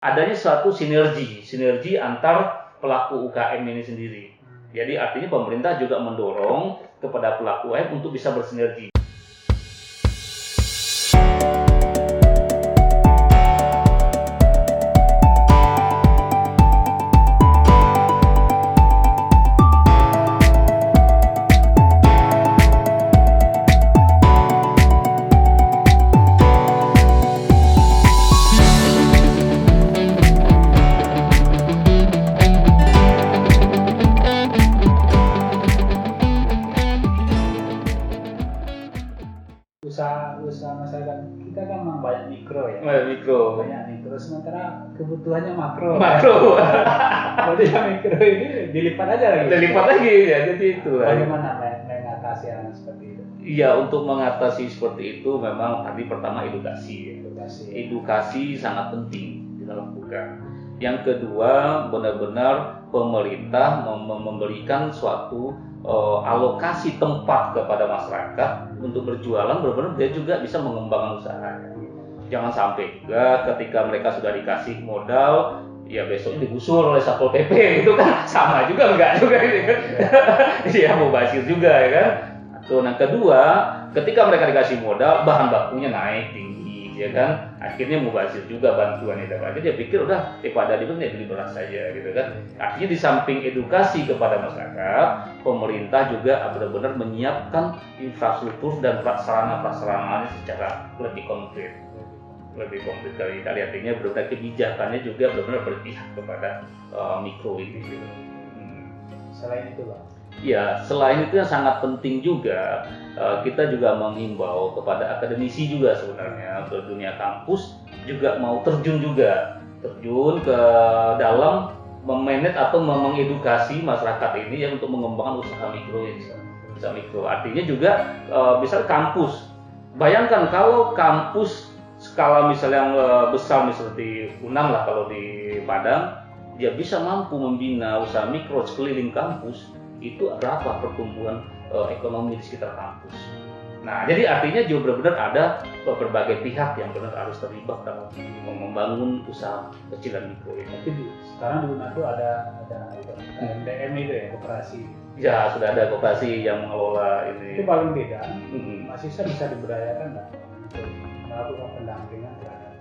adanya suatu sinergi antar pelaku UKM ini sendiri. Jadi artinya pemerintah juga mendorong kepada pelaku UKM untuk bisa bersinergi. Usaha masyarakat kita kan memang banyak mikro ya. Banyak mikro, sementara kebutuhannya makro. Jadi yang mikro ini dilipat aja lagi. Ya, jadi itu. Bagaimana mengatasi hal seperti itu? Iya, untuk mengatasi seperti itu memang tadi pertama edukasi sangat penting dilakukan. Yang kedua, benar-benar pemerintah memberikan suatu alokasi tempat kepada masyarakat untuk berjualan, benar-benar dia juga bisa mengembangkan usahanya. Jangan sampai juga ketika mereka sudah dikasih modal, ya besoknya digusur oleh Satpol PP itu kan sama juga enggak juga ini kan. Iya, mubazir juga ya kan. Tuh, yang kedua, ketika mereka dikasih modal, bahan bakunya naik tinggi ya kan, akhirnya mubazir juga bantuan itu. Akhirnya dia pikir udah daripada beli beras saja gitu kan. Artinya di samping edukasi kepada masyarakat, pemerintah juga benar-benar menyiapkan infrastruktur dan prasarana-prasarananya secara lebih konkret kali artinya benar-benar kebijakannya juga benar-benar berpihak kepada mikro ini gitu. Selain itu Pak? Ya, selain itu yang sangat penting juga, kita juga menghimbau kepada akademisi juga sebenarnya ke dunia kampus juga mau terjun ke dalam memanage atau mengedukasi masyarakat ini yang untuk mengembangkan usaha mikro ini. Usaha mikro artinya juga misal kampus. Bayangkan kalau kampus skala misalnya yang besar seperti UNAM lah kalau di Padang, dia bisa mampu membina usaha mikro sekeliling kampus. Itu berapa pertumbuhan ekonomi di sekitar kampus. Nah, jadi artinya juga benar-benar ada berbagai pihak yang benar harus terlibat dalam membangun usaha kecil dan mikro ini. Tapi sekarang di UNAM itu ada MDM itu ya, koperasi. Ya, sudah ada koperasi yang mengelola ini. Itu paling beda. Mahasiswa bisa diberdayakan nggak untuk melakukan pendampingan terhadap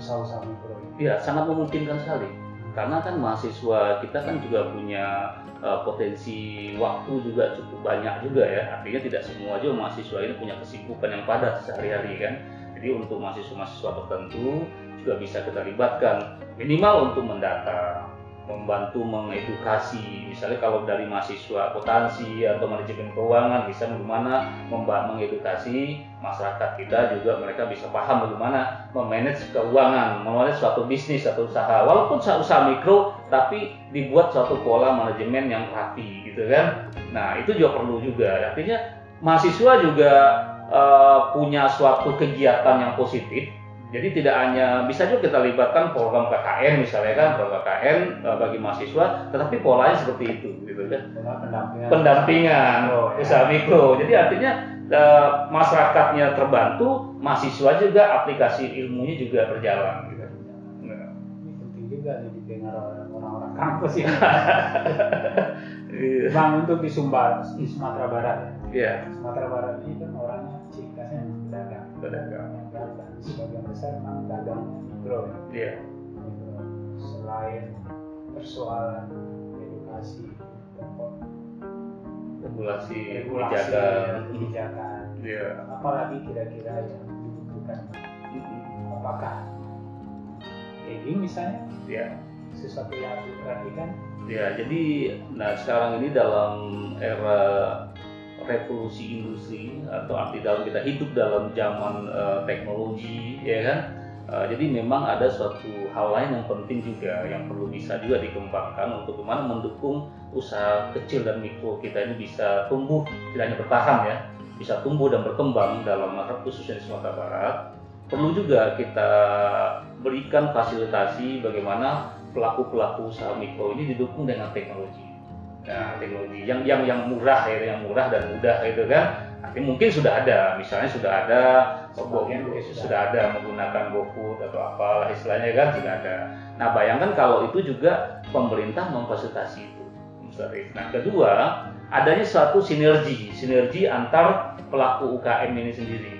usaha-usaha mikro ini? Ya, sangat memungkinkan sekali. Karena kan mahasiswa kita kan juga punya potensi waktu juga cukup banyak juga ya. Artinya tidak semua juga mahasiswa ini punya kesibukan yang padat sehari-hari kan. Jadi untuk mahasiswa-mahasiswa tertentu juga bisa kita libatkan minimal untuk mendata, membantu mengedukasi. Misalnya kalau dari mahasiswa akuntansi atau manajemen keuangan bisa bagaimana mengedukasi masyarakat kita juga mereka bisa paham bagaimana memanage keuangan, memanage suatu bisnis atau usaha. Walaupun usaha mikro tapi dibuat suatu pola manajemen yang rapi gitu kan. Nah, itu juga perlu juga. Artinya mahasiswa juga punya suatu kegiatan yang positif. Jadi tidak hanya bisa juga kita libatkan program KKN misalnya kan, program KKN bagi mahasiswa, tetapi polanya seperti itu, gitu kan? Pendampingan usaha mikro. Jadi artinya masyarakatnya terbantu, mahasiswa juga aplikasi ilmunya juga berjalan. Gitu. Ini penting juga nih didengar orang-orang kampus ya. Bang, untuk di Sumatera Barat ya. Sumatera Barat ini kan orangnya ciri khasnya pedagang. Sebagian besar memang dagang mikro ya. Selain persoalan edukasi, regulasi kebijakan, apalagi kira-kira yang dibutuhkan. Apakah ini misalnya sesuatu yang harus diperhatikan? Ya, jadi sekarang ini dalam era revolusi industri atau arti dalam kita hidup dalam zaman teknologi ya kan, jadi memang ada suatu hal lain yang penting juga yang perlu bisa juga dikembangkan untuk bagaimana mendukung usaha kecil dan mikro kita ini bisa tumbuh, tidak hanya bertahan ya, bisa tumbuh dan berkembang dalam masyarakat khususnya di Sumatera Barat. Perlu juga kita berikan fasilitasi bagaimana pelaku-pelaku usaha mikro ini didukung dengan teknologi. Nah, teknologi yang murah ya, yang murah dan mudah itu kan. Artinya mungkin sudah ada, misalnya sudah ada sebagian sudah ada menggunakan GoFood atau apalah istilahnya kan sudah ada. Nah bayangkan kalau itu juga pemerintah memfasilitasi itu. Nah kedua, adanya suatu sinergi antar pelaku UKM ini sendiri.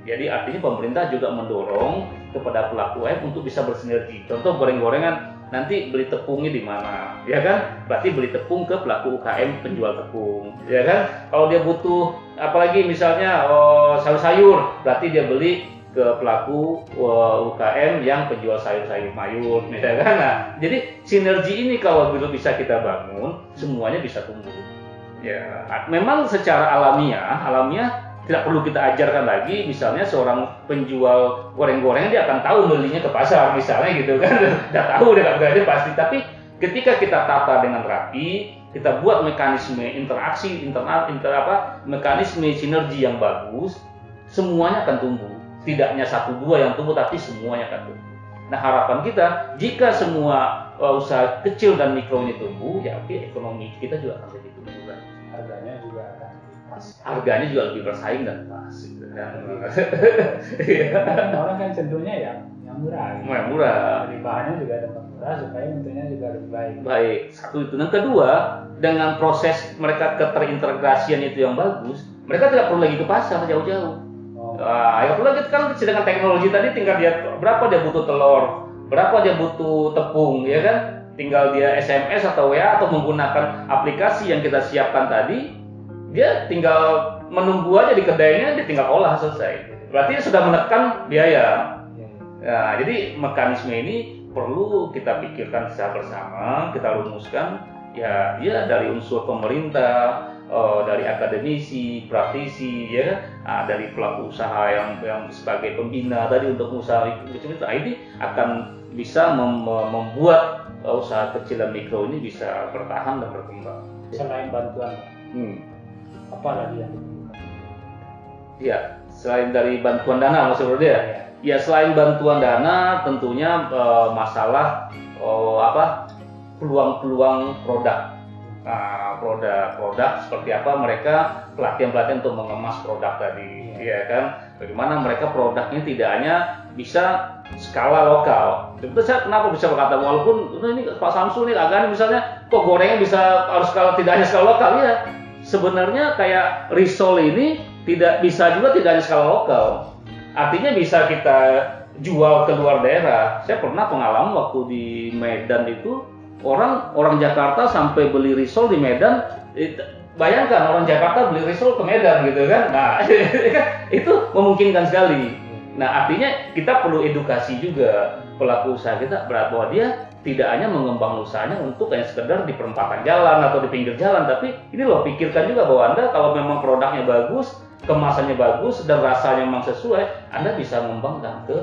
Jadi artinya pemerintah juga mendorong kepada pelaku UKM untuk bisa bersinergi. Contoh goreng-gorengan, nanti beli tepungnya di mana, ya kan? Berarti beli tepung ke pelaku UKM penjual tepung, ya kan? Kalau dia butuh, apalagi misalnya sayur-sayur, berarti dia beli ke pelaku UKM yang penjual sayur-sayur mayur, misalnya kan? Nah, jadi sinergi ini kalau belum bisa kita bangun, semuanya bisa tumbuh. Ya, memang secara alamiah tidak perlu kita ajarkan lagi. Misalnya seorang penjual goreng-gorengan dia akan tahu belinya ke pasar, misalnya gitu kan, udah tahu dia nggak pasti. Tapi ketika kita tata dengan rapi, kita buat mekanisme interaksi mekanisme sinergi yang bagus, semuanya akan tumbuh. Tidaknya 1-2 yang tumbuh, tapi semuanya akan tumbuh. Nah harapan kita, jika semua usaha kecil dan mikro ini tumbuh, ya oke, ekonomi kita juga akan lebih tumbuh kan. Harganya juga akan pas. Harganya juga lebih bersaing dan pas. Gitu kan. Orang kan cenderungnya yang murah. Gitu. Yang murah. Jadi bahannya juga dapat murah supaya mutunya juga lebih baik. Baik, satu itu. Dan kedua, dengan proses mereka keterintegrasian itu yang bagus, mereka tidak perlu lagi ke pasar jauh-jauh. Ya perlu lagi kan dengan teknologi tadi tinggal dia berapa dia butuh telur, berapa dia butuh tepung, ya kan? Tinggal dia SMS atau WA atau menggunakan aplikasi yang kita siapkan tadi, dia tinggal menunggu aja di kedainya, dia tinggal olah selesai. Berarti sudah menekan biaya. Ya, jadi mekanisme ini perlu kita pikirkan secara bersama, kita rumuskan. Ya dari unsur pemerintah, dari akademisi, praktisi, ya, dari pelaku usaha yang sebagai pembina tadi untuk usaha itu ini akan bisa membuat usaha kecil dan mikro ini bisa bertahan dan berkembang. Selain bantuan, apa lagi yang dibutuhkan? Ya, selain dari bantuan dana maksudnya dia. Ya selain bantuan dana, tentunya masalah peluang produk. Nah, produk seperti apa mereka pelatihan untuk mengemas produk tadi, ya kan? Bagaimana mereka produknya tidak hanya bisa skala lokal. Itu saya kenapa bisa berkata walaupun ini Pak Samsul nih agak misalnya kok gorengnya bisa harus tidak hanya skala lokal ya. Sebenarnya kayak risol ini tidak hanya skala lokal. Artinya bisa kita jual ke luar daerah. Saya pernah pengalaman waktu di Medan itu orang Jakarta sampai beli risol di Medan. Bayangkan orang Jakarta beli risol ke Medan gitu kan. Nah, itu memungkinkan sekali. Nah, artinya kita perlu edukasi juga pelaku usaha kita bahwa dia tidak hanya mengembang usahanya untuk hanya sekedar di perempatan jalan atau di pinggir jalan, tapi ini loh pikirkan juga bahwa Anda kalau memang produknya bagus, kemasannya bagus dan rasanya memang sesuai, Anda bisa mengembangkan ke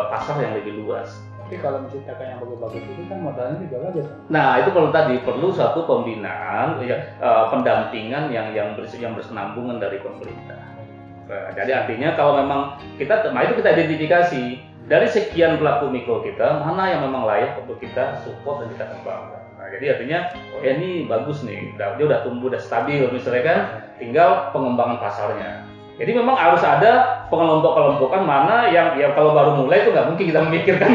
pasar yang lebih luas. Tapi kalau menciptakan yang bagus-bagus itu kan modalnya juga bagus. Nah itu perlu suatu pembinaan, pendampingan yang berkesinambungan dari pemerintah. Nah, jadi artinya kalau memang itu kita identifikasi dari sekian pelaku mikro kita mana yang memang layak untuk kita support dan kita kembangkan. Nah, jadi artinya ini bagus nih, dia udah tumbuh, udah stabil misalnya kan, tinggal pengembangan pasarnya. Jadi memang harus ada pengelompok-kelompokan mana yang kalau baru mulai itu nggak mungkin kita memikirkan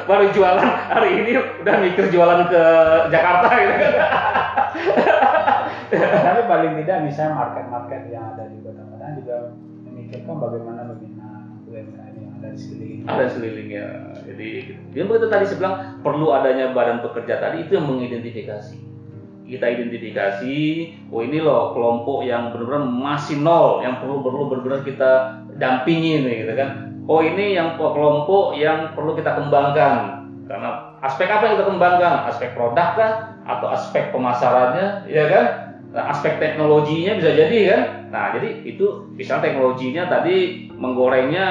baru jualan hari ini udah mikir jualan ke Jakarta gitu kan. Tapi paling tidak misalnya market-market yang ada di kota-kota juga memikirkan bagaimana membina UMKM yang ada di sekeliling. Ada sekelilingnya. Jadi yang begitu tadi saya bilang perlu adanya badan pekerja tadi itu yang mengidentifikasi. Kita identifikasi, ini loh kelompok yang benar-benar masih nol, yang perlu benar-benar kita dampingi nih, gitu kan. Ini yang kelompok yang perlu kita kembangkan. Karena aspek apa yang kita kembangkan? Aspek produk kah? Atau aspek pemasarannya, ya kan? Nah, aspek teknologinya bisa jadi kan? Nah, jadi itu misalnya teknologinya tadi menggorengnya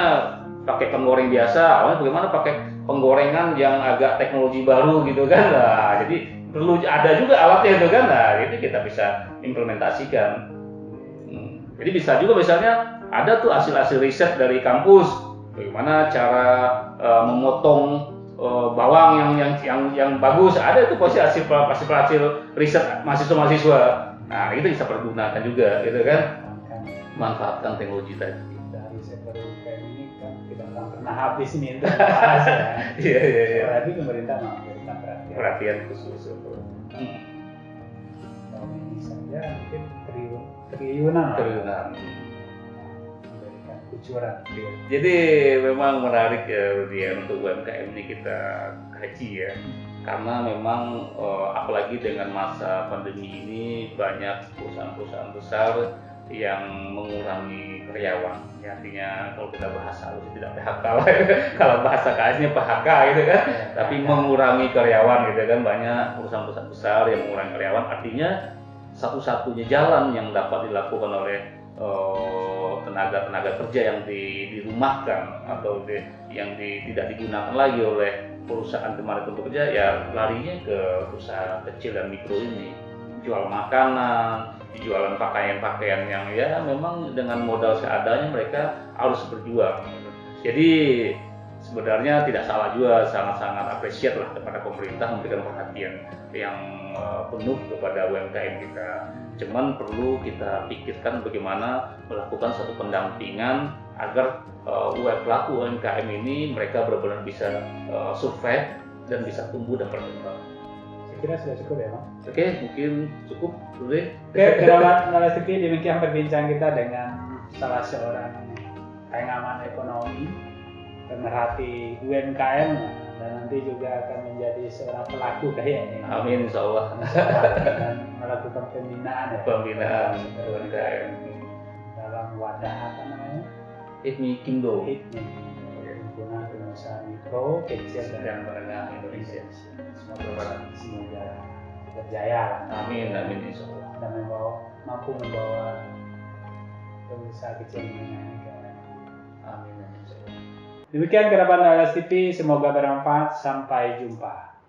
pakai penggoreng biasa, awalnya bagaimana pakai penggorengan yang agak teknologi baru gitu kan? Nah, jadi perlu ada juga alatnya itu kan, nah itu kita bisa implementasikan. Jadi bisa juga misalnya ada tuh hasil-hasil riset dari kampus, bagaimana cara memotong bawang yang bagus, ada itu pasti hasil riset mahasiswa. Nah itu bisa pergunakan juga, gitu kan. manfaatkan teknologi tadi. Dari sektor UMKM ini kan tidak akan pernah habis nih untuk membahas ya. Iya. Tapi pemerintah memberikan perhatian khusus. Tahun ini saja mungkin triliunan. Memberikan kucuran. Jadi memang menarik ya Rudy ya, untuk UMKM ini kita kaji ya. Karena memang apalagi dengan masa pandemi ini banyak perusahaan-perusahaan besar yang mengurangi karyawan. Ya, artinya kalau kita bahasa harus tidak PHK lah. Kalau bahasa KS-nya PHK gitu kan. Tapi mengurangi karyawan gitu kan, banyak perusahaan-perusahaan besar yang mengurangi karyawan. Artinya satu-satunya jalan yang dapat dilakukan oleh tenaga kerja yang dirumahkan atau yang tidak digunakan lagi oleh perusahaan tempat itu bekerja, ya larinya ke usaha kecil dan mikro ini, jual makanan, jualan pakaian-pakaian yang ya memang dengan modal seadanya mereka harus berjuang. Jadi sebenarnya tidak salah juga, sangat-sangat appreciate lah kepada pemerintah memberikan perhatian yang penuh kepada UMKM kita. Cuman perlu kita pikirkan bagaimana melakukan satu pendampingan agar pelaku UMKM ini mereka benar-benar bisa survive dan bisa tumbuh dan berkembang. Saya kira sudah cukup ya, Bang. Oke, mungkin cukup dulu deh. Oke, kerabat Narasipi, demikian berbincang kita dengan salah seorang pengamat ekonomi, pemerhati UMKM, dan nanti juga akan menjadi seorang pelaku kayaknya. Amin, insyaallah. Dan melakukan pembinaan UMKM dalam wadah apa namanya? HIPMI Kimdo. Himpunan Pengusaha Mikro, Kecil dan Menengah Indonesia. Semoga berjaya. Amin, insyaallah. Dan mampu membawa pengusaha kecil menengah ini ke. Amin, insyaallah. Demikian kerabat Narasipi, semoga bermanfaat. Sampai jumpa.